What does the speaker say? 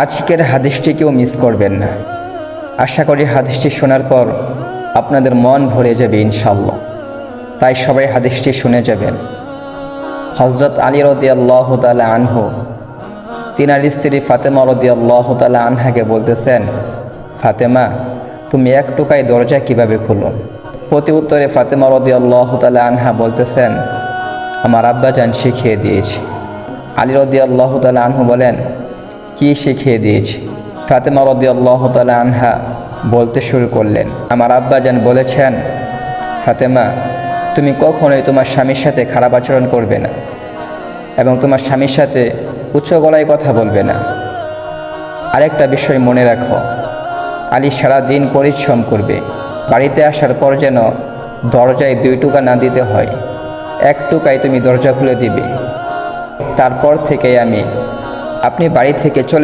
আজকের হাদিসটি কেউ মিস করবেন না। আশা করি হাদিসটি শোনার পর আপনাদের মন ভরে যাবে ইনশাআল্লাহ। তাই সবাই হাদিসটি শুনে যাবেন। হযরত আলী রাদিয়াল্লাহু তাআলা আনহু তিনার স্ত্রী ফাতেমা রাদিয়াল্লাহু তাআলা আনহাকে বলতেছেন, ফাতেমা, তুমি এক টোকায় দরজা কিভাবে খুলো? প্রতি উত্তরে ফাতেমা রাদিয়াল্লাহু তাআলা আনহা বলতেছেন, আমার আব্বাজান শিখিয়ে দিয়েছে। আলী রাদিয়াল্লাহু তাআলা আনহু বলেন, কি শিখিয়ে দিয়েছি? ফাতেমা রাদিয়াল্লাহু তাআলা আনহা বলতে শুরু করলেন, আমার আব্বাজান বলেছেন, ফাতেমা, তুমি কখনোই তোমার স্বামীর সাথে খারাপ আচরণ করবে না এবং তোমার স্বামীর সাথে উচ্চ গলায় কথা বলবে না। আরেকটা বিষয় মনে রাখো, আলী সারা দিন পরিশ্রম করবে, বাড়িতে আসার পর যেন দরজায় 2 টোকা না দিতে হয়, 1 টোকায় তুমি দরজা খুলে দিবে। তারপর থেকে আপনি বাড়ি থেকে চলে